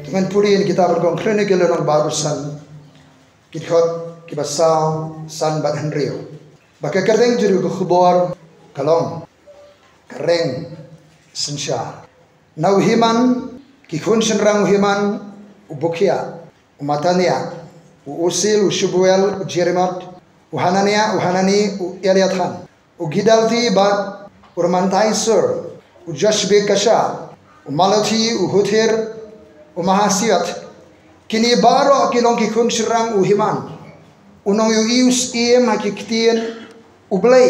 Dengan puri kita bergong kronikal orang barusan kithot kibasau san bat henrio. Baka kereng juru ke khubor kalong kereng sensya. Nauhiman kikhun senrang uhiman ubukia umatania usil ushubuel ujeremot uhanani ueliathan ugidalti bat urmantai sur ujashbe kasha umalati uhuthir umahasiat kini baro kilong kikhun serang uhiman unong yu ius iem hakiktien ublay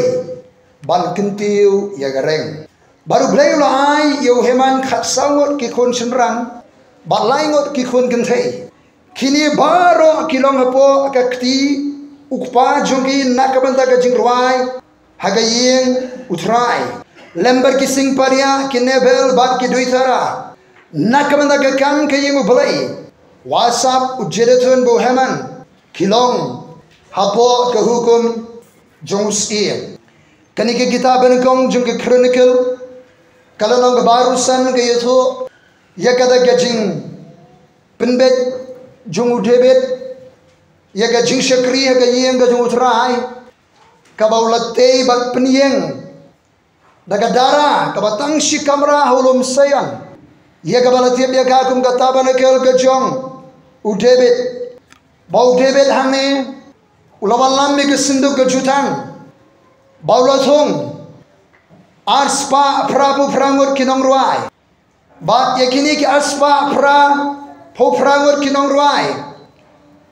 ban kentiu ya gareng baru blay ulai yu heman khat sangot kikhun serang bat laingot kikhun kentei kini baro kilong hapo akakti ukpa jongki nakabanta ka jingruai hagayeng utrai lembar kising paria kinebel bat kiduitara nakamanda gakam kayeng ublay wasap ujedetun boheman kilong hapo kehukum jongus iye kanike kita benekong jong ke chronicle kalanong barusan kayeto yakada gajing penbet jong udebet yaga jing shakri hagayeng gajong utrai kabaulate bat penyeng daga dara kabatang shikamra hulum sayan ia kabala tiap dia kakum kata banakel kejong udebet bau debet hane ulawalam me kesinduk kejutan bau lathong arspa prabu prangut kinong ruai bat yakini ki arspa pra po prangut kinong ruai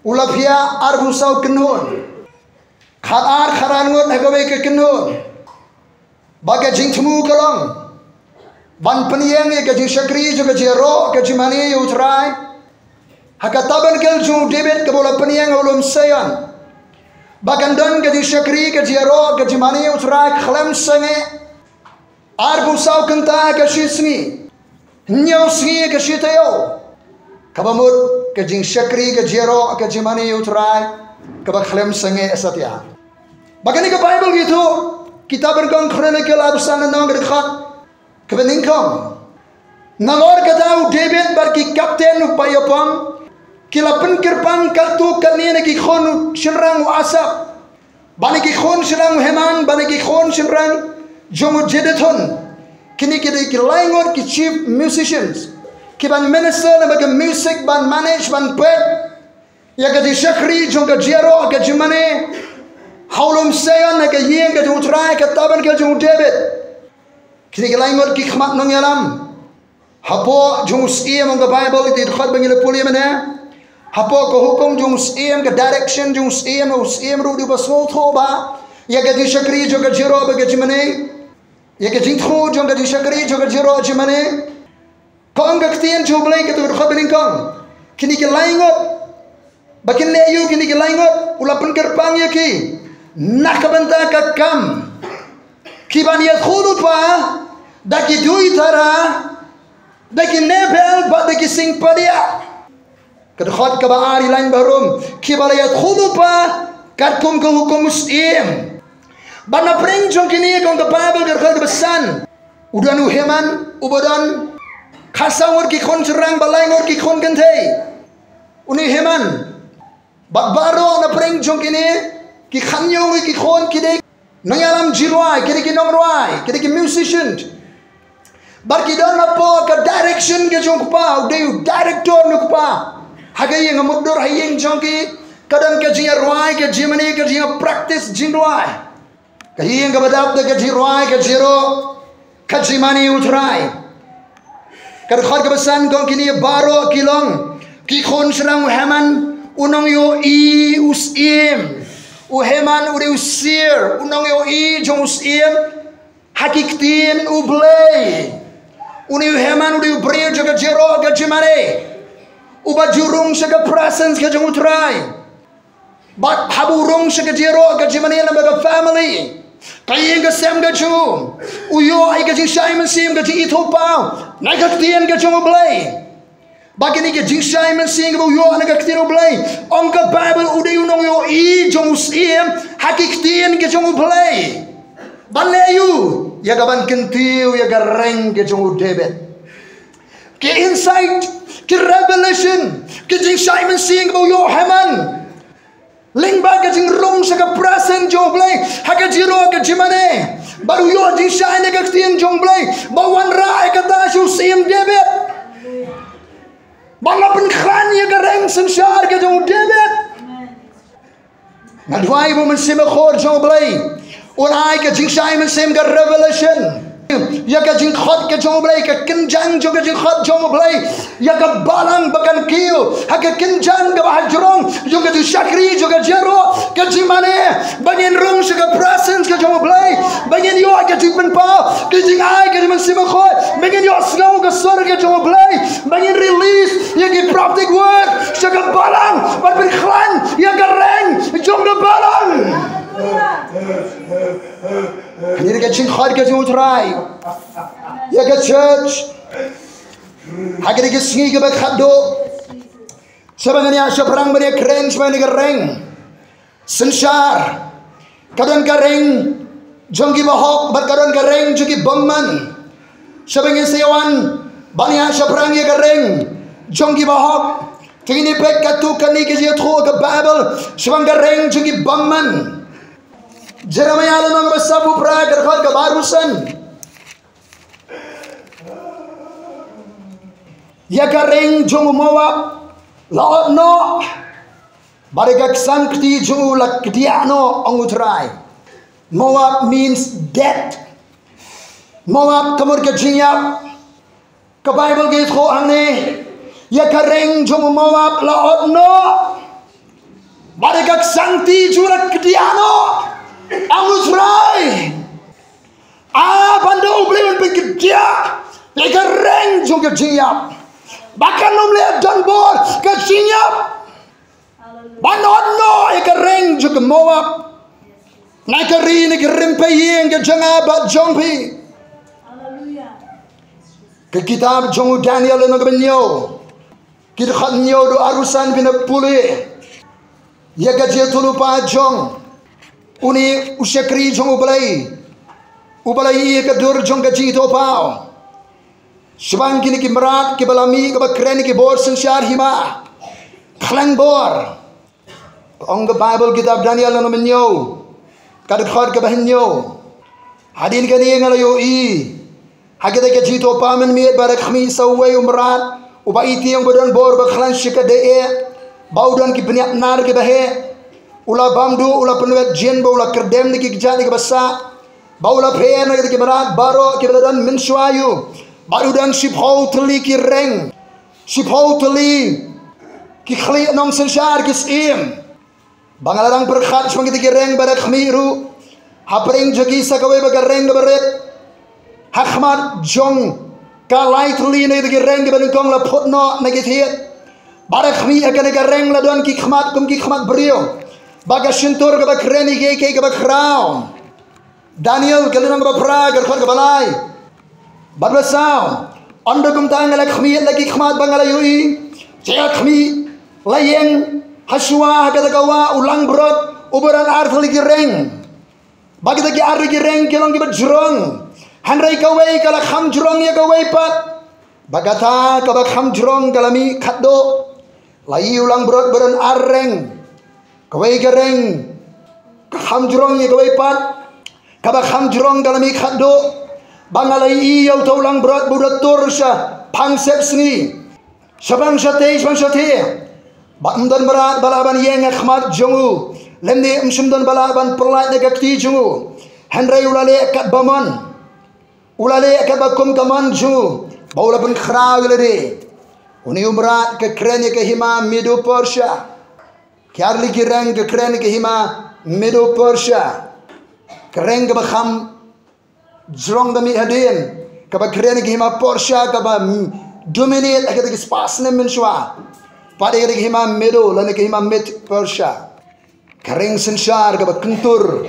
ulapia arbusau kenun kharar kharangut hagawe ke kenun baga jingtmu kalong ban penyeng ya gaji syakri juga jero gaji mani ya utrai hakataban kel jung debet ke bola penyeng ulum sayan bahkan dan gaji syakri gaji jero gaji mani ya utrai khlem sange arbu sau kenta gaji sengi nyau sengi gaji tayo kabamut gaji syakri gaji jero gaji mani ya utrai kabak khlem sange esatya bahkan ke Bible gitu kita bergong kronikal adusan nang dekat kebeningkong nalor katau David barki kapten upayapam kilapen kirpang kartu kanina ki khon shirang asap bani ki khon shirang heman bani ki khon shirang jomo jedeton kini ki laingot ki chief musicians ki ban minister na baga music ban manage ban pet ya ga di shakri jonga jero ga jimane haulum sayan na ga yeng ga utrai kataban ke jomo David kini laingot ki khmat nong yalam hapo jungus iem ang Bible iti khat bangile puli mana hapo ko hukum jungus iem ka direction jungus iem ru di basol thoba ya ga di shakri jo ga jiro ba ga jimane ya ga jing tho jo ga di shakri jo ga jiro jimane ko ang ga ktien jo blai ka tu khat bening kong kini laingot bakin le yu kini laingot ulapan kerpang ya ki nakabanta ka kam kiban ya khulu pa daki duitara daki nebel ba daki sing padia kadkhot ka baari lain barum kibala ya khulu pa katkum ko hukum muslim bana pring jong kini kong ka Bible ka besan udanu heman ubadan khasawur ki khon serang balaingor ki khon gantei uni heman bak baro na pring jong kini ki khanyong ki khon ki de nangalam jirwai ki nomrwai ki musician bar ki don po ka direction ke jong pa de director nuk pa hagai yang mudur hayeng jong ki kadang ke jing rwai ke jimani ke jing practice jing rwai ka yang ka badap de ke jing rwai ke jiro ka jimani utrai kar khar ke besan kong kini baro kilong ki khon serang haman unong yo I usim uheman uri usir unong yo I jong usim hakiktin ublay uni uheman uri ubrir jaga jero ga jimane uba jurung saga presence ga jong utrai bat haburung saga jero ga jimane la ga family kayeng ga sem ga chu uyo ai ga jing shai man sim ga jing itopau na ga tien ga jong ublay bagini ke jing shai man sing bo yo anaga ktino blay onka bible ude unong yo I jong usiem hakiktin ke jong blay baleyu ya gaban kentiu ya gareng ke jong debet ke insight ke revelation ke jing shai man sing bo yo haman lingba ke jing rong sa ka present jong blay hakajiro ke jimane baru yo jing shai ne ka ktin jong blay bawan ra ka ta shu sim debet bangga penkran ya gareng sensar ke jong debet ngadwai bo men sim khor jong blay unai ke jing shai men sim ga revelation ya ka jing khot ke jong blay ka kenjang jong ke jing khot jong blay ya ka balang bakan kiu ha ka kenjang ga hajrong jong ke shakri jong ke jero ke jimane bangin rong se ka presence ke jong blay bangin yo ke jing pen pa ke jing ai ke men sim khot bangin yo snow ke sor ke jong blay bangin release ya ke prophetic word se ka balang bat ben khlan ya ka reng jong ke balang Ini ke jing khad ke jong utrai ya ke church hagere ke singi ke bakhado sabangani asya perang bani keren sabangani ke reng sensar kadon ke reng jonggi bahok berkadon ke reng jonggi bangman sabangani sewan bani asya perang ya ke reng jonggi bahok tingini pek katu kani ke jia tho ke bible sabang ke reng jonggi bangman Jeremiah lemang besabu pra kerkhot ke barusan ya kareng jong Moab laot no barigak sankti jong lak diano ongutrai Moab means death Moab kamur ke jinyap ke Bible ke kho angne ya kareng jong Moab laot no barigak sankti jong lak diano Angusrai bando beliau berkerja leka reng jong kejiap bahkan nom lihat dan bor kejiap bando no leka reng jong Moab nakari ni kerimpayeng ke jangabat jongpi ke kitab jong Daniel no benyo kita khatnyo do arusan bina pulih ya gaje tulupa jong uni usyakri jong ubalai ke dur jong ke jito pao sebang kini ki merat ke balami ke bakren ki bor sensar hima khlang bor ong ke Bible kitab Daniel no menyo kad khod ke bahnyo hadin ke ni ngalayo I hagade ke jito pa men mi barak khmi sawai umrat ubai ti yang bodan bor bakhlan shika de baudan ki bniak nar ke bahe ula bamdu ula penuet jin ula kerdem ni kijani ke basa baula phen ni ke berat baro ke bedan mensuayu baru dan siphau teli ki reng siphau teli ki khli nong sensar ki sim bangalarang berkhat semang ki reng barak khmiru hapring jogi sakawe bagareng beret hakmat jong kalai teli ni ki reng ke bedan kong la photno na ki thiet barak khmi akan ke reng la don ki khmat kum ki khmat brio baga shintur ke bakreni ke bakrao Daniel kelinang ke bapra ke khot ke balai badbasau anda gum tang la khmi lagi khmat bangala yui saya khmi layeng haswa ke kawa ulang brot uberan arthli reng bagi tagi ari reng kelong ke bajrong hanrai kawai kala kham jrong ya kawai pat bagata ke kham jrong kalami khatdo lai ulang brot beran areng kawai gereng kham jurong ye gawai pat kaba kham jurong dalam ikhat do bangalai I yau taulang berat budak torsha pangsep sni sabang sate Bakmdan berat balaban yang khmat jongu lemni umsumdan balaban perlat negakti jongu Henry ulale kat baman ulale kat bakum kaman jongu baula pun khraw ilade uni umrat ke kren ke hima midu Persia kyarli ki rang ke kren ke hima midu Persia keren ke bakham jrong dami hadin ke kren ke hima Persia ke ba dominate akat ke spasne menshwa pada ke hima midu lane ke hima mid Persia kering sensar ke kentur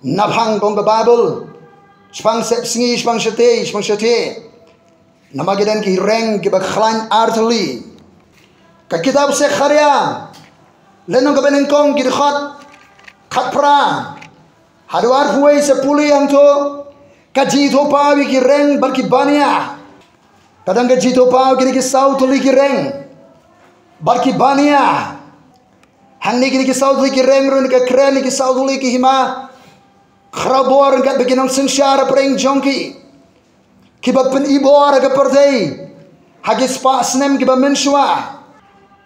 nabhang kong ke Bible spang singi spang shate nama gedan ki reng ki bakhlan artli ka kitab Sekharia lenong ke benengkong ki khat pra hadwar huai sepuli yang to kaji to pawi ki reng balki bania kadang kaji to pawi ki sautli ki reng balki bania hangni ki sautli ki reng run ka kren ki sautli ki hima khrabor kat beginang sensara preng jongki kiba pen ibor ke perdei hagis pasnem kiba menshwa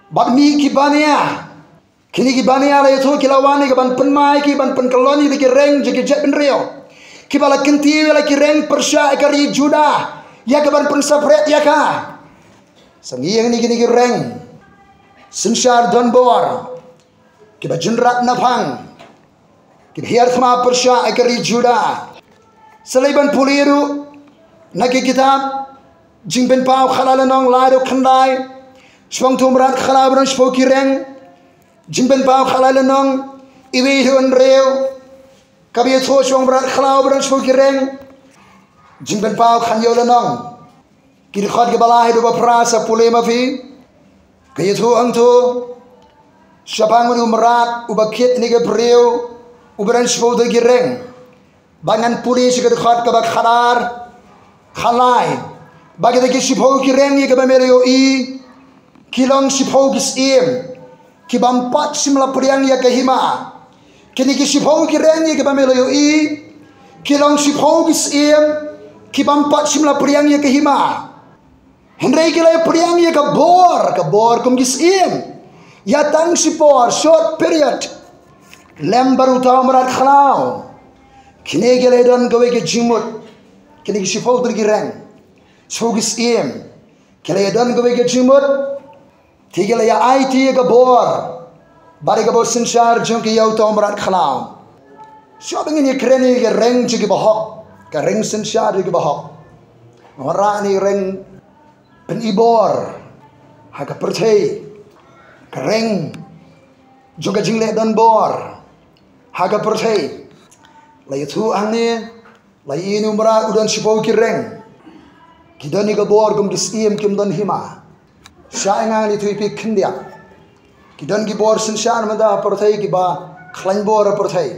bakmi kibania kini kibania la itu kilawani kiban penmai kiban penkeloni di reng jeki jet benrio kibala kenti la kireng Persya ekari Juda ya kiban pensapret ya ka sangiang ni kini reng sensar donbor kiba jenrat nafang kiba hiar khma Persya ekari Juda selaiban puliru naki kitab jingben pau khalalanong lado khandai swang tumrat khalabran spoki reng jingben pau khalalanong iwi hun reu kabi tho swang brat khalabran spoki reng jingben pau khanyolanong kiri khad ke balai do prasa pulema fi kayi tho angto syabang umrat ubakit ni ke breu ubran spoki reng bangan pulis ke khad ke bak khadar khalai bagi de sipho ki reng ye ke bamero I kilong sipho ki sim ki bampat simla priang ya ke hima kini ki sipho ki reng ye ke bamero I kilong sipho ki sim ki bampat simla priang ya ke hima henry ki la priang ye ke bor kum ki sim ya tang sipor short period lembar utaw marat khalau kini ke le don gawe ke jimut kini ki sipho tur ki reng sugis im kele don go be jimut tigela ya IT ga bor bari ga bor sensar jong ki yaw to marat khalam shobing ni kreni ga reng ji ki bahok ka reng sensar ki bahok ora ni reng pen ibor ha ka perthei ka reng joga jingle don bor ha ka perthei la yathu angni la inu mara udan sipo ki reng kidani ga bor gum disim kim don hima shainga ni thui pi khindia kidan gi bor sinshan manda parthai ki ba khlan bor parthai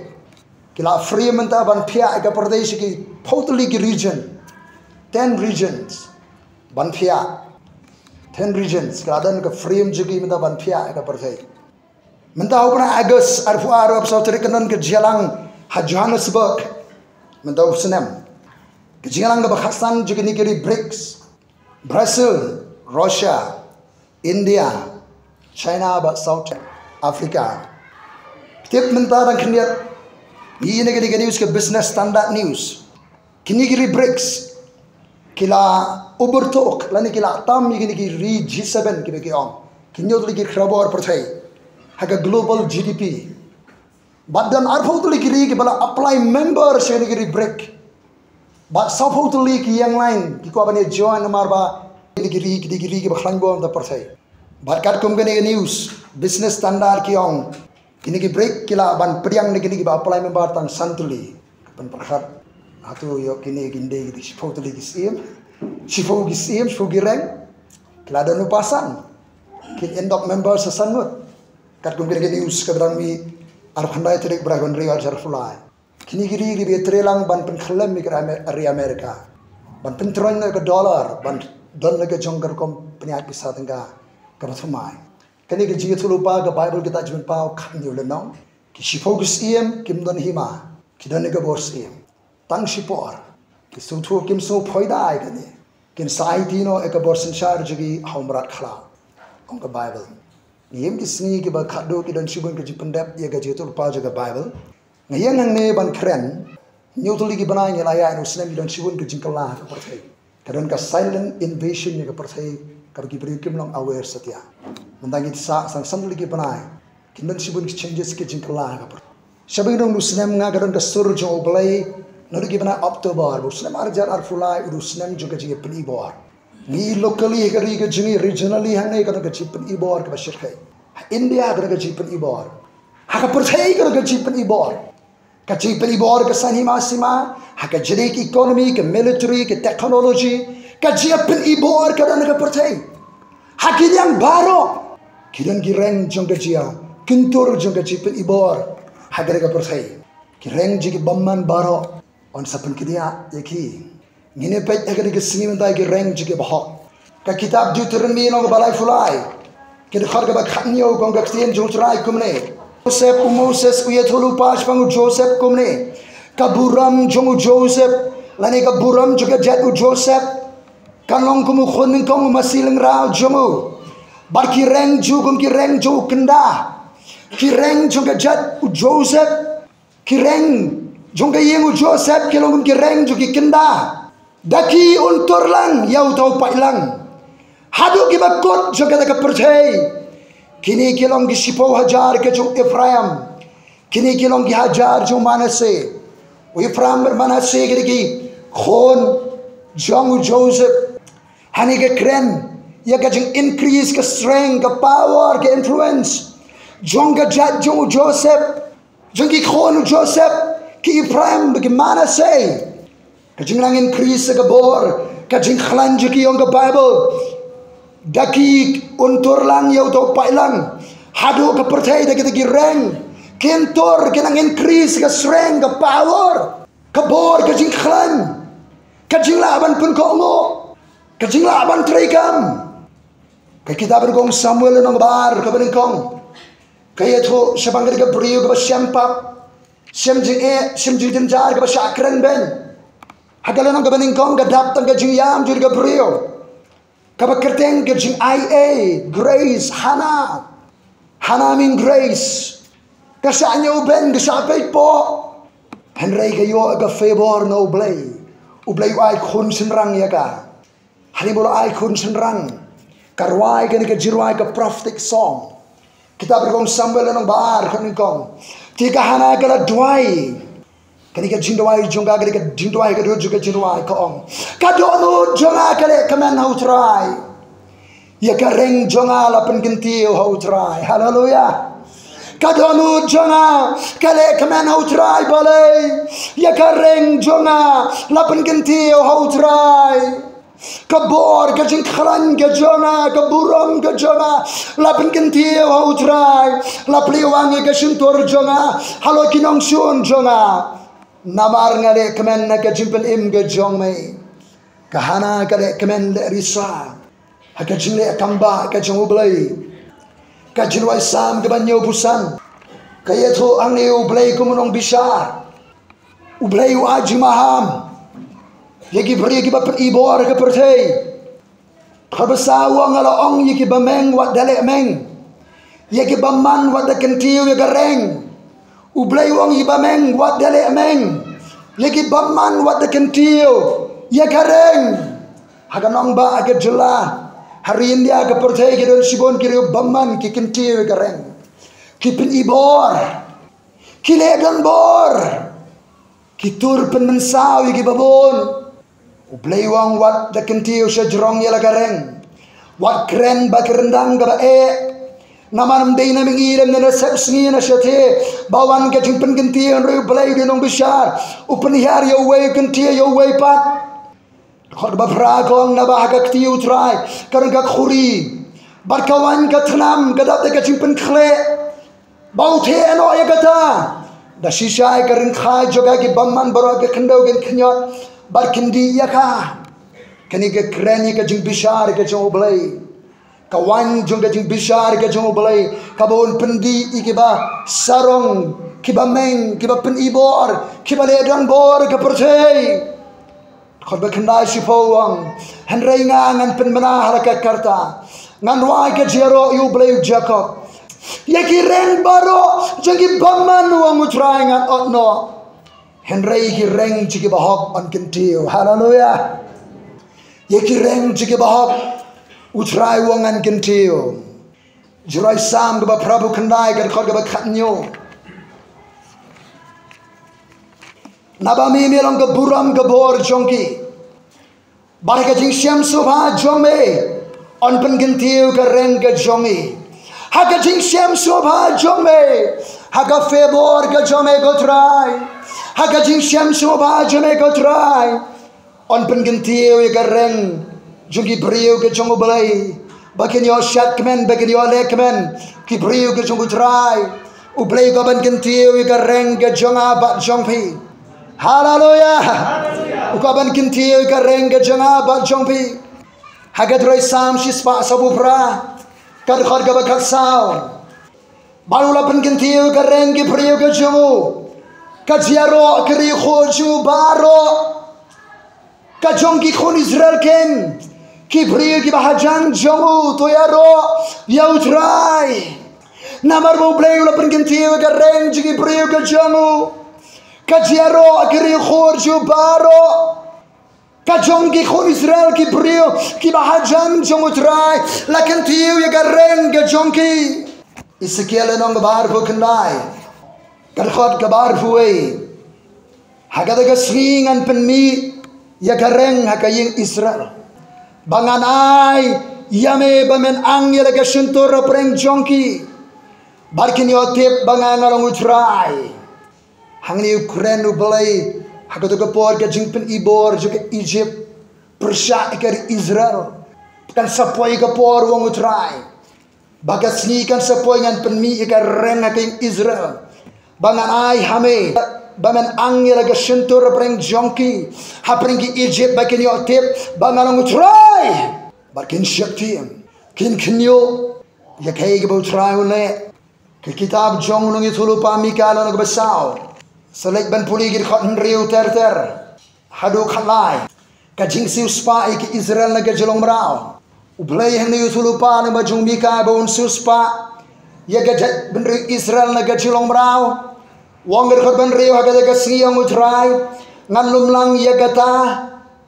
kila free manta ban phia ga pradesh ki totally ki region 10 regions ban phia 10 regions kadan ka frame jigi manta ban phia ga parthai manta upna agus arfu arab sautri kanan ke jalang ha Johannesburg manta upsnem kejilang ga bakhasan jigi ni kiri BRICS Brazil Russia India China ba South Africa tip menta dan khniat ni ne gari news ke business standard news kini giri BRICS kila ubertok lani kila tam ni giri G7 ki be on kinyo li giri khrabor perthai haga global GDP badan arfo li giri ke bala apply member se giri BRICS but supposedly ki yang lain ki ko bani join marba giri ke bakhlan bom da perthai barkat kum gani news business standard ki ong kini ki break kila ban priang ni ki ba apply member tang santuli pan prakhat atu yo kini ginde ki supposedly ki sim sifo gireng kila danu pasan ki endok member sasanut kat kum gani news kadang mi ar khandai trik bragon riwar sarfulai kini giri be trelang ban pen khlem mi ari Amerika ban pen tron ke dollar ban don ke jongkar kom peniak bisa tengah kerasumai kini ke jitu lupa ke Bible kita cuma pau kan yo lenong ki shifocus iem kim don hima ki don ga bors iem tang shipor ki so thu kim so phoida ai gani kin sai tino ek borsin shar jugi homrat khala ong ka bible niem ki sni ki ba khado ki don shibun ki jipendap ye ga jetul pa jaga bible ngayen nang ne ban kren nyutuli ki banai ngi la ya no snem don shibun ki jinkala ka parthai kadon ka silent invasion ni ka parthai ka ki bri kim long aware satya mandangi sa sang samli ki banai kindan shibun ki changes ki jinkala ka par shabai dong nu snem nga kadon ka sur jo oblai no ki bana october bu snem ar jar ar fulai u snem jo ka ji pni bor ni locally ka ri ka jini regionally hane ka ka ji pni bor ka bashir khai india ka ji pni bor ha ka parthai ka ji pni bor ka ji pni bor ka sani masima ha ka jini ki economy ka military ka technology ka ji pni bor ka ka parthai ha ki yang baro kidan ki reng jong ka ji kintur jong ka ji pni bor ha ka parthai ki reng ji ki bamman baro on sapan ki dia yaki ngine pet agar ke sini mentai ke reng ji ke bahok ka kitab Deuteronomy no balai fulai ke khar ka bakhnio kong ka tien jong trai kumne Joseph Moses uye thulu pas pangu Joseph kumne ka buram jong Joseph lani ka buram juga jatu Joseph kanong kumu khoning kong masiling rao jomu bar ki reng ju kum ki reng ju kenda ki reng jong ka jat Joseph ki reng jong ka yengu Joseph ki long ki reng ju ki kenda daki untur lang yau tau pai lang hadu ki bakot jo ka percay kini kilong ki sipo hajar ke jong Ephraim kini kilong ki hajar jong Manase Ephraim Manase ki khon jong Joseph hani ke kren ya ka jong increase ka strength ka power ka influence jong ka jat jong Joseph jong ki khon Joseph ki Ephraim ki Manase kajing lang increase ka bor kajing khlan ki yung ka Bible daki untur lang yaw to pai lang hadu ka percaya daki daki reng kentor kinang increase ka strength ka power ka bor kajing khlan kajing laban pun ko ngo kajing laban trikam ka kitab kong Samuel nang bar ka baning kong kaya to sabang ka brio ka syempap syemjing din jar ka syakran ben hagalan ang gabaning kong gadap tang gajing yam jud Gabriel kabakerteng gajing IA Grace Hana mean grace kasanyo ben gasapay po henry kayo aga favor no ublay ay kun senrang ya ka hanibolo ay kun senrang karway ka ni kajirway ka prophetic song kita berkong Samuel ng bar kaning kong tika hana kala dway kani ka jindwai jonga kani ka jindwai ka juga jindwai ka ong ka donu jonga kale kaman how try ya ka reng jonga la pen gentio how try hallelujah ka donu jonga kale kaman how try bale ya ka reng jonga la pen gentio how try ka bor ka jing khran ka jonga ka buram ka jonga la pen gentio how try la pliwangi ka shintor jonga halo kinong shun jonga namar ngale kemen na ka jimpel im ga jong mai kahana kale kemen le risa ha ka jingle kamba ka jong ublai ka jinwai sam ka banyo busan ka yetho ang ne ublai kumunong bisa ublai u aji maham yegi bri ki ba ibor ka perthei khabasa wa ngala ong yeki bameng wat dale meng yeki baman wat da kentiu ya gareng ublay wang ibameng wat dale ameng lagi baman wat de kentiu ya kareng haganong ba aga jela hari india aga percaya ke don sibon kiri baman ki kentiu kareng ki pen ibor ki legan bor ki tur pen mensaw ki babon ublay wang wat de kentiu sa jerong ya la kareng wat kren ba kerendang ga namanam deina mengiram na sepsngi na shate bawan ka jingpen genti an ru blai de nong bishar upnihar yo way genti yo way pat khod ba fra kong na ba ka kti utrai karang ka khuri barkawan ka thnam gadap ka jingpen khle bauthe ano ya kata da shisha ka ring kha joga ki bamman baro ka khndo gen khnyot bar kindi ya ka kani ka krani ka jing bishar ka jo blai kawan jong gajing bisar ke jong balai kabon pendi ikiba sarong kiba meng kiba pen ibor kiba ledan bor ke percay khot bakhandai sipawang hanrei ngan pen mana halakat karta ngan wai ke jero yu balai jacob yaki reng baro jangi baman wang utrai ngan otno henrei ki reng jigi bahok on kentiu haleluya yaki reng jigi bahok utrai wangan kentiu jurai sam gaba prabu kandai gar khot gaba khatnyo nabami melong ke buram ke bor jongki baraka jing syam subha jome on pen kentiu ke reng ke jongi haga jing syam subha jome haga febor ke jome gotrai haga jing syam subha jome gotrai on pen kentiu ke reng jungi brio ke jongo balai bakin yo shat kemen bakin yo le kemen ki brio ke jongo trai u blai ko ban kentiu ke reng ke jonga ba jongpi haleluya u ko ban kentiu ke reng ke jonga ba jongpi haga droi sam shispa sabu pra kad khot ga ba khat sao baru la ban kentiu ke reng ke brio ke jongo ka jiaro ke ri khoju baro ka jongki khon Israel ken ki brio ki bahajang jongu to yaro yautrai namar bo bleu la pengentiu ga reng ki brio ka jongu ka jiaro akri khor ju baro ka jongi khon Israel ki brio ki bahajang jongu trai la kentiu ga reng ga jongi Ezekiel nong bar bo kendai ka khot ka bar fuei hagada ga swingan penmi ya ga reng hakaying Israel banganai yame bamen ang yala ka shintor preng jonki barkin yo tip bangan along utrai hangni Ukraine ublai hagado ka por ka jingpen ibor jo ka Egypt Persia ka Israel kan sapoi ka por wong utrai bagasni kan sapoi ngan penmi ka reng ka Israel banganai hame bamen angel ga shintur preng jonki hapring ki Egypt bakin yo tip bangalong utrai bakin shakti kin kinyo ya kai ga utrai une ke kitab jong nung itulu pa mikala nag basao selek ban puli gir khot riu ter hadu khalai ka jingsi spa ki Israel na ga jolong mrao ublai hen itulu pa na bajung mika ba un suspa ya ga ben Israel na ga jolong mrao wong ger khot ban riu haga ga siyang utrai ngan lumlang yagata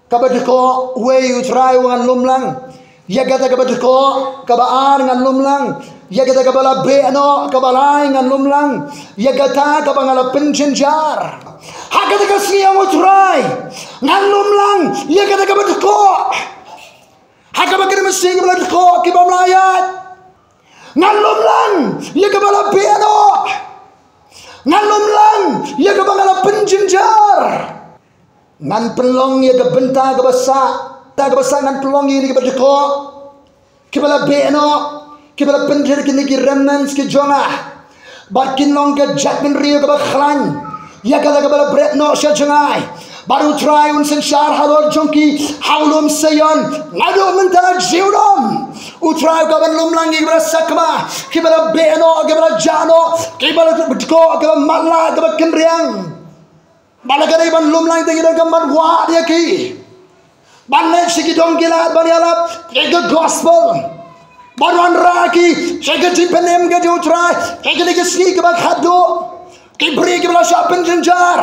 kabadko we utrai ngan lumlang yagata kabadko kabaan ngan lumlang yagata kabala beno kabalai ngan lumlang yagata kabangala penjenjar haga ga siyang utrai ngan lumlang yagata kabadko haga bagir mesing kabadko kibamlayat ngan lumlang yagabala beno ngalum lang ya ke bangala penjenjar ngan pelong ya ke benta ke basa ngan pelong ini ke berdeko ke bala beno ke bala penjer kini ki remnants ke jonga bakin long ke jatmen rio ke bakhlan ya ke bala bret no sya jongai baru try un sensyar halor jongki haulum sayon ngado menta jiudom utrai ka ban lumlang ki bala sakma ki bala beno ki bala jano ki bala bdko ki bala malla ki bala kenriang bala gari ban lumlang te ki dan kamar wa dia ki ban nek siki dong kilat ban yalap ki the gospel baruan raki sega tipenem ga utrai ki le ki sni ki bal khado ki bri ki bala shapen jenjar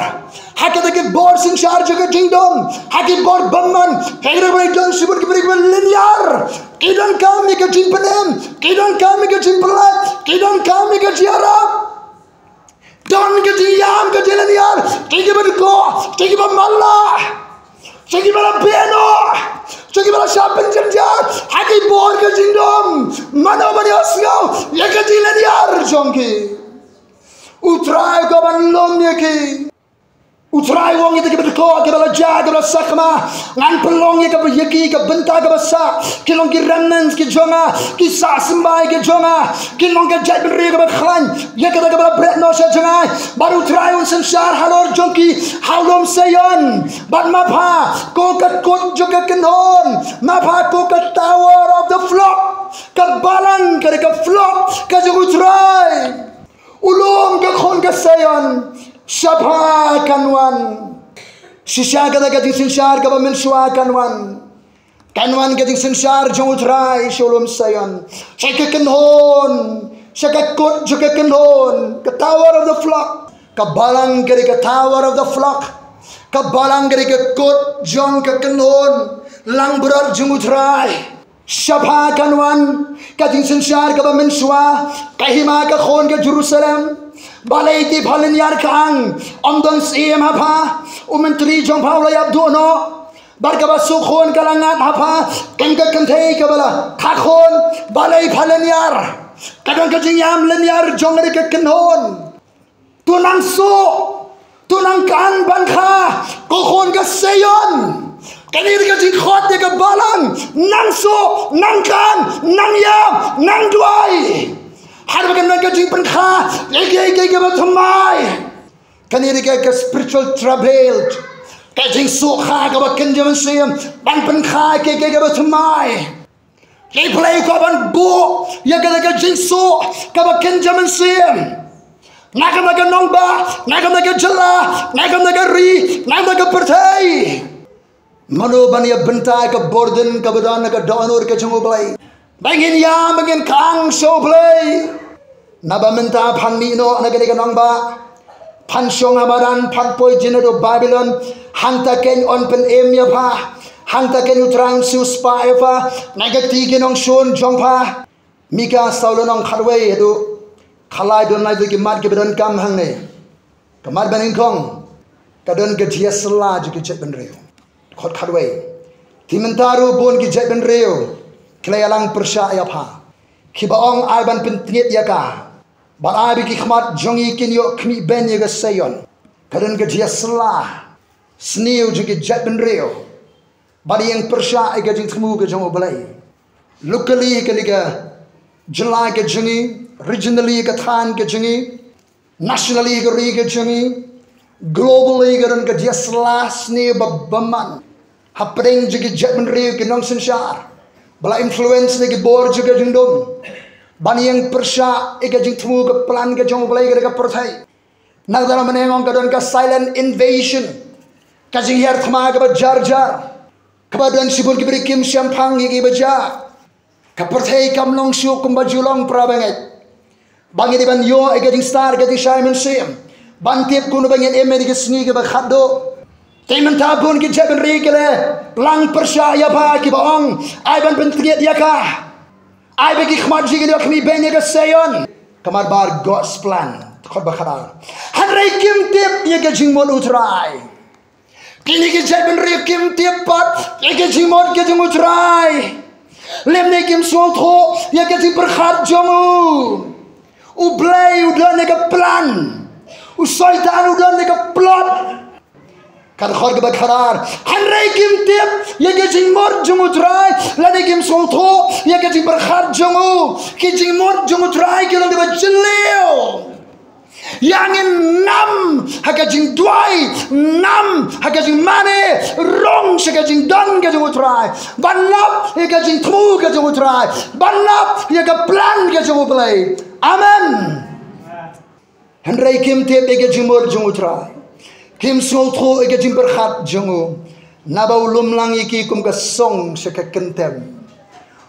hakata ke bor sing charge ke kingdom haki bor bamman kayre bai don sibur ke bri linear kidan kami ke jimpenem kidan kami ke jimpelat kidan kami ke jiara don ke diam ke linear kike berko kike bamalla kike bala beno kike bala shapen jenjar haki bor ke kingdom mano bani osyo ye ke linear jonki utrai ko ban lom ye ki Utrai wong itu berko ke balaja ke sakma ngan pelong ke yeki ke benta ke basa kilong ki remnants ki jonga ki sa sembai ke jonga kilong ke jai benri ke khlan ye ke bala bret no sha jonga baru utrai un संसार halor jongki halom sayon bat mapha ko kat kot joka kenhon mapha ko kat tower of the flock ke balang ke flock ke utrai ulum ke khon ke sayon Syabha kanwan Shisha kada gading sensar kaba mensua kanwan Kanwan gading sensar jong utrai sholom sayon Shaka kenhon Shaka kot joka kenhon Ka tower of the flock Ka balang gari ka tower of the flock Ka balang gari ka kot jong ka kenhon Lang berat jong utrai Syabha kanwan Gading sensar kaba mensua Kahima ka khon ka Jerusalem Balai ti phalen yar kang omdon sim hapa menteri jong paula abdono barkaba sukhon kalangat hapa kengka kenthei kabala khakon balai phalen yar kadang kajing yam len yar jong re ke kenhon tunang so tunang kan ban kha kokhon ka seyon kanir ka jing khot de ka balang nang so nang kan nang yam nang duai har bagan nan ka jing pen kha ke bathmai kaniri ke spiritual trouble ka jing so kha ka bakan jaman sim ban pen kha ke bathmai ke play ko ban bo ya ka jing so ka bakan jaman sim nakam ka nongba nakam ka jalla nakam ka ri nakam ka perthai mano bania bentai ka borden ka badan ka donor ka jungo play bangin ya bangin kang so play naba menta pan mino nagani kanong ba pan syong hamaran pan poi jinado Babylon hanta ken on pen emya pa hanta ken utrang sus pa eva nagati kenong shon jong pa mika saulonong kharwei edu khalai don nai ki mat ke bedan kam hang ne kamar baning kong kadon ke dia sela ju ki chet ben reo khot kharwei timentaru bon ki chet ben reo klayalang persya ya pa khibaong ai ban pen tiet ya ka Balai biki khmat jongi kinyo kmi ben ye sayon kadon ke dia sela sniu ju ki jet ben reo bali yang persya ke jing thmu ke jong balai locally ke ni ke jelai ke jongi regionally ke than ke jongi nationally ke ri ke jongi globally ke don ke dia sela sniu baman hapring ju ki jet ben reo ke nong sensar bala influence ni ke bor ju ke jingdom bani yang persya ika jing thmu ke plan ke jong balai ke perthai nagdara menengong ka don ka silent invasion ka jing yar thma ke jar jar ka don sibur ki beri kim syampang gi baja ka perthai kam long syu kum bajulong prabangai bangi di ban yo ika jing star ke jing Simon sim ban tiep kun bangen emer ke sngi ke ba khaddo temen tabun ki jaben ri ke le lang persya ya ba ki baong ai ban pentriet ya ka I begi khmat jigi dak mi benye ke sayon kamar bar God's plan khot bakhara hanrai kim tip ye ke jingmon utrai kini ke jaben ri kim tip pat ye ke jingmon ke jing utrai lemne kim sol tho ye ke jing berkhat jomu u blai udan ke plan u shaitan udan ke plot kan khor ke bakharar hanrai kim tip ye ke jing mor jung utrai lane kim sol tho ye ke jing berkhat jomu ki jing mor jung utrai ke long de bajleo yangin nam hakajing duai nam hakajing mane rong sekajing dan ke jung utrai banap ye ke jing thmu ke jung utrai banap ye ke plan ke jung play amen hanrai kim tip ye ke jing mor jung utrai Kim sol tho eke jing berkhat jongo naba ulum lang iki kum ka song se ka kentem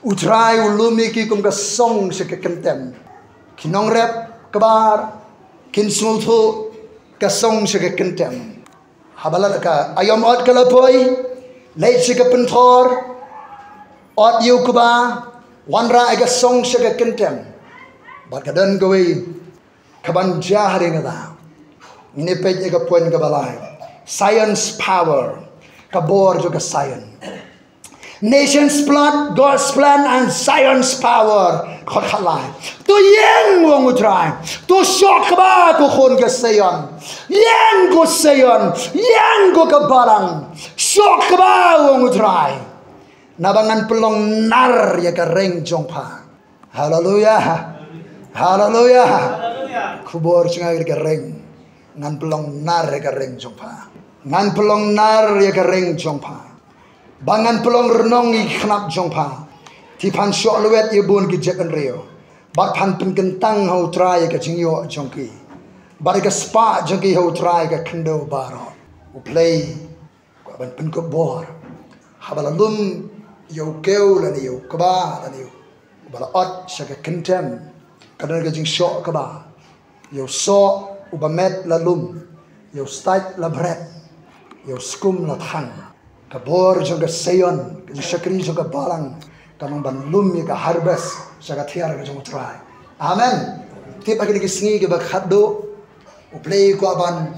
utrai ulum iki kum ka song se ka kentem kinong rep kabar kin sol tho ka song se ka kentem habala ka ayom ot kala poi leit se ka penthor ot yu kuba wanra eke song se ka kentem bat ka dan gowe kaban jahare ngada ini page eka poin ke balai science power kabor juga science Nation's blood, God's plan, and Zion's power. Khot khalai. Tu yang wong utrai. Tu syok ba ku khon ke Zion. Yang ku Zion. Yang ku kebalang. Syok ba wong utrai. Nabangan pelong nar ya kareng jongpa. Haleluya. Haleluya. Kubor cengai kareng. Ngan pelong nar ya kareng jongpa. Ngan pelong nar ya kareng jongpa. Bangan pelong renong i khnap jongpa. Tipan syok luet ibun ki jekan rio. Bak pan pen kentang hau trai ka jingyo jongki. Bari ka spa jongki hau trai ka kendo baro. Uplay ko ban pen ko bor. Habalalum yo keu lan yo kaba lan yo. Bala ot syaka kentem. Kadang ka jing syok kaba. Yo so ubamet lalum. Yo stait la bret. Yo skum la thang. Kabor juga Zion, syakri juga balang, kanong banlum ya ka harvest, syakat tiar ka jong try. Amen. Tip akin kisngi ke bakhado, uplay ko aban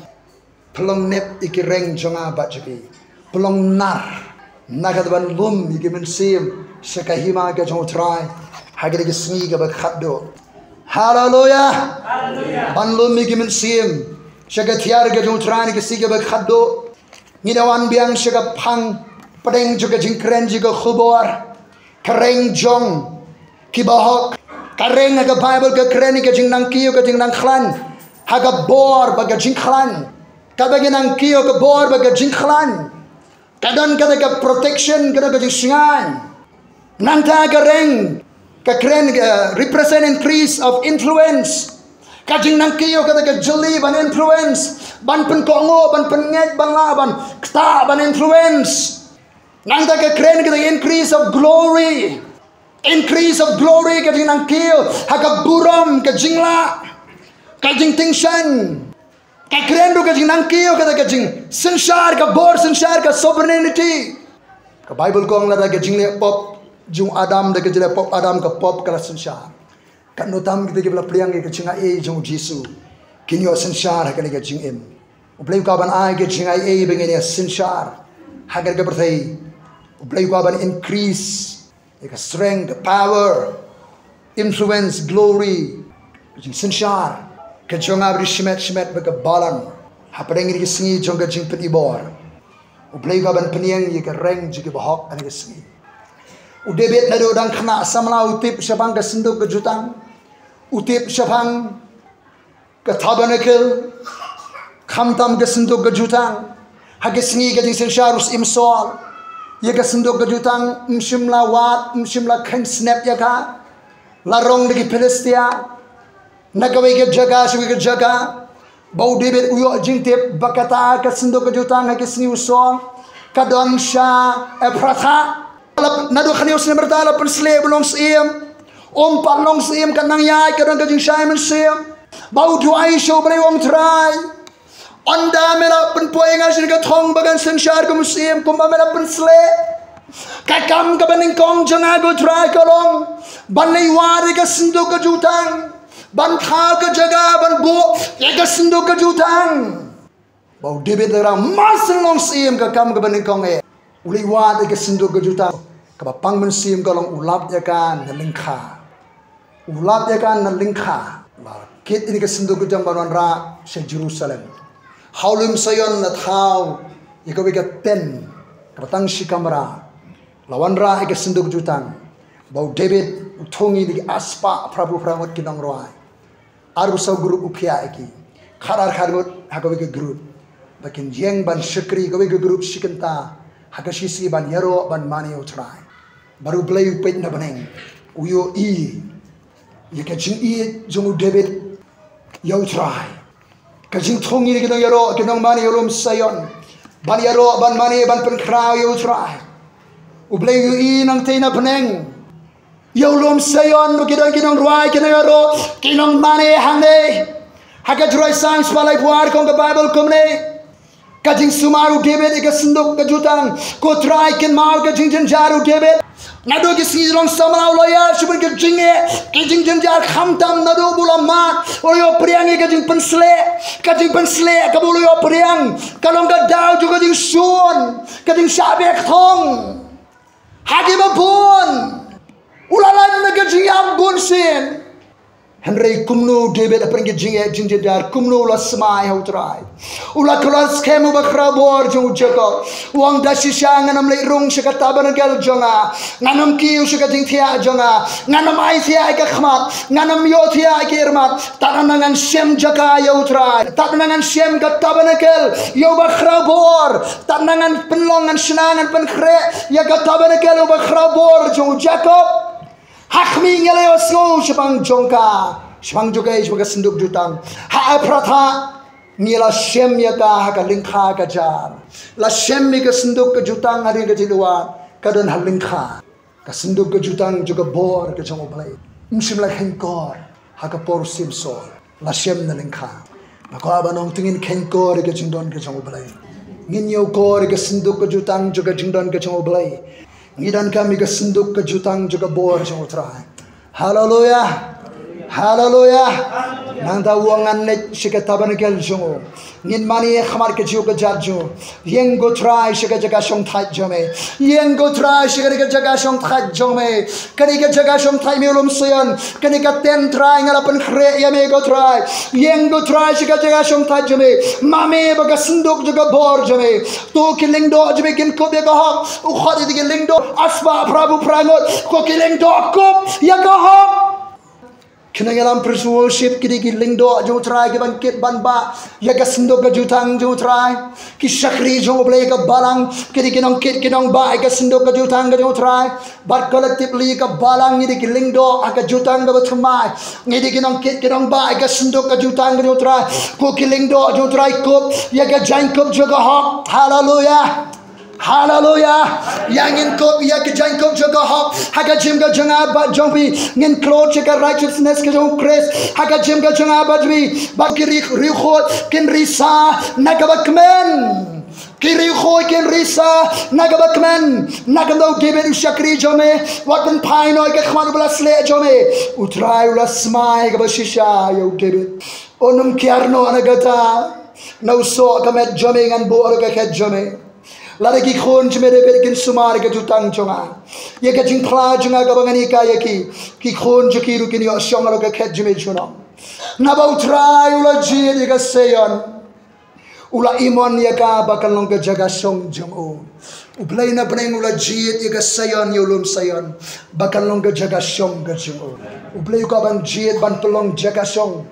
pelong nep ikireng jonga bajaki, pelong nar, nakat banlum ikimen sim, syakahima ka jong try, hagir kisngi ke bakhado. Hallelujah. Banlum ikimen sim, syakat tiar ka jong try ni kisngi ke bakhado. Ngidawan biang syaka pang pedeng juga jingkren juga khubor kareng jong kibahok kareng aga Bible ke kren ke jing nang kiyo ke jing nang khlan haga bor baga jing khlan kabagi nang kiyo ke bor baga jing khlan kadon kada ka protection kada ka jing singan nang ta kareng ka kren represent increase of influence kajing nang kiyo kada ka jeli ban influence ban pen kongo ban pen nget ban la ban kta ban influence nang ta ka kren kada increase of glory kajing nang kiyo haka buram kajing la kajing tingshan ka kren do kajing nang kiyo kada kajing sanshar ka bor sanshar ka sovereignty ka Bible ko ang la kajing le pop jung Adam da kajing le pop Adam ka pop kala sanshar kan notam kita kibla priang ke chinga e jong Jesu kinyo sanshar ka ni kajing im uplay ko ban ai ke chinga e bengene sanshar hagar ka berthai uplay ko ban increase ka strength power influence glory kajing sanshar ka jonga bri shmet ba ka balang hapadeng ni singi jong ka jing peti bor uplay ko ban peniang ye ka reng jige bahok ani ka singi udebet na do dang khna samla utip syabang ka sinduk ka jutang utip syabang ka tabernacle khamtam ka sinduk ka jutang hagisngi ka jing sensharus imsol ye ka sinduk ka jutang mshimla wat mshimla khan snap ya ka larong de Philistia nagawai ka jaga shwi ka jaga bau debet uyo jing tip bakata ka sinduk ka jutang hagisngi usol kadon sha epratha nado khanius ne bertala pen slave long sim pan long sim kan nang yai kadang kajing Simon sim bau duai show bre wong try onda mela pen poenga sir ka thong bagan sanshar ko musim kumba mela pen slave ka kam ka baning kong janga go try kalong ban nei wari ka sindo ka jutang ban kha ka jaga ban bo ya ka sindo ka jutang bau debet ra mas long sim ka kam ka baning kong e uli wari ka sindo ka jutang kapang mensim kalong ulap ya kan nalingkha kit ini kesendu kejang baruan ra se Jerusalem haulum sayon na thau ikawi ka ten kapatang shikamra lawan ra ke sendu jutang bau David uthongi di aspa prabu pramot kinang roai aru sa group ukhia eki kharar khargot hakawi ke group bakin yeng ban shikri kawi ke group shikenta hakashisi ban yaro ban mani utrai baru play pet na baneng uyo i ye kajing i jong David yau try kajing thongi ke dong yaro ke dong mani yolom sayon ban yaro ban mani ban pen kraw yau try ublay yu i nang teina baneng yolom sayon ke dong ruai ke dong yaro ke dong mani hangne haga droy sang spalai puar kong ke Bible komne kajing sumaru David ke senduk ke jutang ko try ken mau ke jing jaru David nado ki silong samau loya subun ke jinge ke jing jar khamtam nado bulama oyo priang ke jing pensle ka bulu yo priang kalong ka dau juga jing sun ka jing sabek thong Hagi babon. Ulalan na gajiyam bunsin. Henry kumno David apa yang jinjadar kumno la semai hautrai ula kelas kemu bakrabor jong jago uang dasi siang nganam leirung sekat taban gal jonga nganam kiu sekat jingtia jonga nganam ai tia ika khmat nganam yo tia ika irmat tanangan sem jaka yautrai tanangan sem kat taban gal yo bakrabor tanangan penlongan senangan penkre ya kat taban gal yo bakrabor jong jago Hakmi ngelayo snow sepang jongka sepang juga sebagai senduk jutang ha pratha ngila shem ya ka ha ka lingkha ka jar la shem mi ka senduk ka jutang hari ka jiluan ka don ha lingkha ka senduk ka jutang juga bor ka jong oblai msim la khengkor ha ka por sim sol la shem na lingkha na ko abanong tingin khengkor ka jingdon ka jong oblai ngin yo kor ka senduk ka jutang juga jingdon ka jong oblai Ngidan kami ke senduk ke jutang juga bor jong utrai. Haleluya. Haleluya. Nang ta uangan net shika taban kel jong. Ngin mani khamar ke jiu ke jarjo. Yeng go try shika jaga shong thai jome. Yeng go try shika jaga shong thai jome. Kani ke jaga shong thai mi ulum soyan. Kani ka ten try ngalapan khre ya me go try. Yeng go try shika jaga shong thai jome. Mame baga senduk juga bor jome. Tu kiling do jome kin ko be ga hak. U khadi di kiling do asba prabu prangot ko kiling do kop ya ga hak. Kena ngalam worship kini kiling do jong try ke bangkit banba ya ga sendok ga jutang jong try ki sakri jong blay ka balang kini kinong kit kinong ba ga sendok ga jutang ga jong try bar collectively ka balang ni kiling do aga jutang ga batmai ni kinong kit kinong ba ga sendok ga jutang ga jong try ko kiling do jong try kop ya ga jain kop joga hak hallelujah Hallelujah. Yang in kop ya ke jain kop juga hak. Haga jim ga janga ba jompi ngin cloth ke righteousness ke jong Christ. Haga jim ga janga ba jbi ba kiri rikhot kin risa nagabakmen. Kiri khoi kin risa nagabakmen. Nagamdo David ushakri jome wakun paino ke khman bla sle jome. Utrai ula smai ga bashisha yo David. Onum kiarno anagata. No so kamet jome ngan bo ga khet jome. Lagi khon cuma dapat kin sumar ke jutang jonga. Ye ke jing khla jonga ke bangani kaya ki khon jukiru kini yo syong alo ke khet jume juno. Naba utrai ula jid ye ke seyon. Ula imon ye ka bakal long ke jaga syong jong o. Ublay na peneng ula jid ye ke seyon yo lum seyon. Bakal long ke jaga syong ke jong o. Ublay ka ban jid ban pelong jaga syong.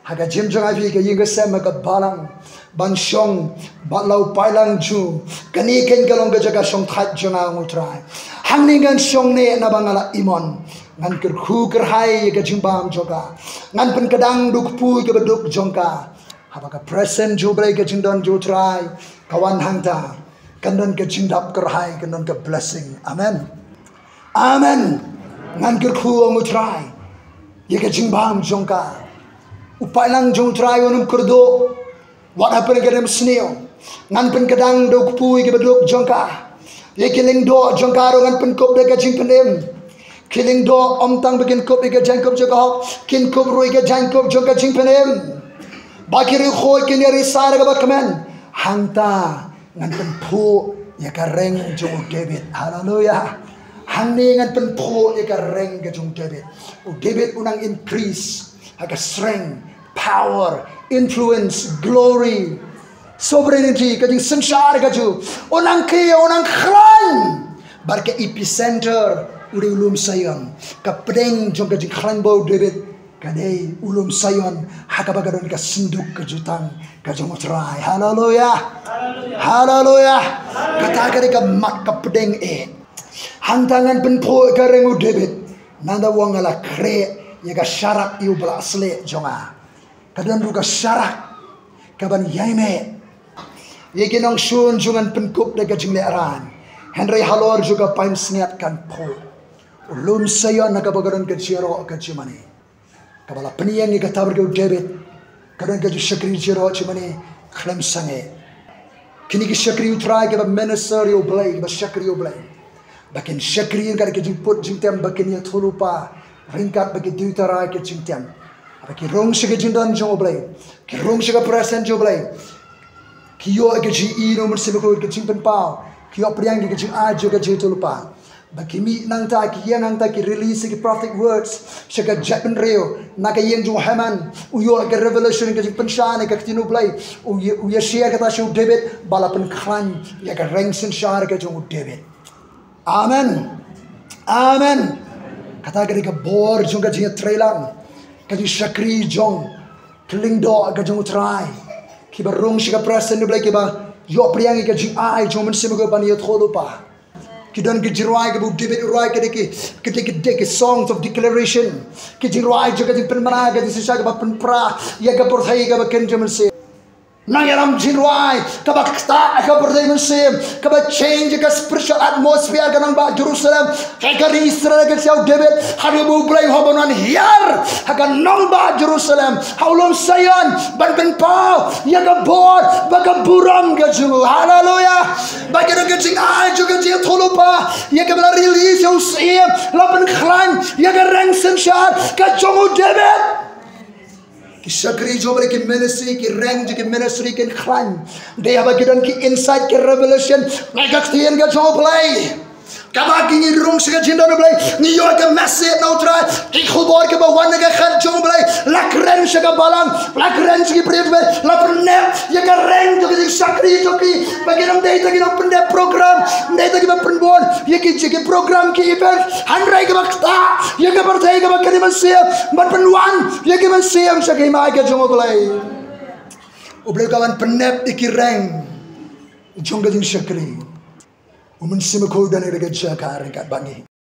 Haga jim jonga fi ke ye ke sema ke balang. Ban syong balau pailang ju kani ken galong ga jaga syong that jona ngutrai hangningan syong ne na bangala imon ngan ker khu ker hai ga jimbam joka ngan pen kadang duk pu ga beduk jongka haba ka present ju bre ga jindon ju trai kawan hangta kandon ga jindap ker hai kandon ga blessing amen amen ngan ker khu ngutrai ye ga jimbam jongka upailang jong trai onum kurdo What happened ke dem sneo ngan pen kadang dok pui ke bedok jongka ye kiling do jongka ro ngan pen kop de ka jing pendem kiling do om tang begin kop de ka jang kop joka kin kop ro ke jang kop jongka jing pendem bakiri khoi kin ri sar ga bakmen hangta ngan pen pu ye ka reng jong David hallelujah hangni ngan pen pu ye ka reng ga jong David unang increase aga strength power influence, glory, sovereignty, kajing sansar kaju, onang kaya, onang kran, bar ke epicenter, uri ulum sayon, kapdeng jong kajing kran bau David, kadai ulum sayon, hakabagadon ka sinduk kajutang, kajong utrai, hallelujah, hallelujah, kata kari ka mak kapdeng hantangan penpo karengu David, nanda wangala kre, yaga syarak iu belasle jonga. Kadang ruga syarak kaban yaime ye kinong shun jungan penkup de gajing learan Henry halor juga paim sniat kan po ulum sayon nakabagaron ke jiro ke jimani kabala peniyang ni katabar ke David kadang ke shakri jiro jimani khlem sange kini ke shakri utrai ke minister yo blay ba shakri yo blay bakin shakri kan ke jiput jingtem bakin ya thulupa ringkat bagi diutara ke jingtem ki rong shiga jindan jo blay ki rong shiga present jo blay ki yo ke ji i no mun se ko ke jing pen pao ki yo priang ke ji a jo ke ji to lupa Bakimi nang ta ki yang nang ta ki release ki prophetic words shaka japan reo naka yang jung haman uyo ka revelation ka jing penshan ka tinu play uya share ka ta shu David balapan khan ya ka reng sin shar ka jung David. Amen. Amen. Kata ka bor jung ka jing trailan ka jing shakri jong kling do ka jung try ki ba rong shika prasen ni play ki ba yo priang ka jing ai jong men sim ko ban yo tholu pa. Kidan ke jirai ke bu David urai ke songs of declaration ke jirai juga di penmana ke di sisa ke penpra ya ke porthai ke ken jaman se nang yaram jirai ke bakta ke porthai men se ke change ke spiritual atmosphere ke nang ba Jerusalem ke Israel ke siau David hari bu play hobonan hiar akan nang ba Jerusalem haulom sayan ban pau ya ke bor ba ke buram ke jungu haleluya bagi ke jing ai juga dia tholupa ya ke bela release eu sim lapan khlan ya ke reng senshar ke jungu David ki sakri jomre ki ministry ki reng ki ministry ki khlan they have given ki insight ki revelation mega tien ke jungu play kaba ki ni rong se jinda no play ni yo ke message no try ki khobor ke bawan ke khat jungu play la kren se ka balang la kren ki prive la prne ya ke reng jo ki sakri jo ki bagi nam dei ta ki no pende program dei ta ki ba prenbon ya ki program ki event handrai ke bakta ya ke berthai ke bakani masih ban penwan ya ke masih am se ke mai ke jungu play uble kawan penep ki reng jong ke sakri Umun sima ko dan iraga chakar kat bangi.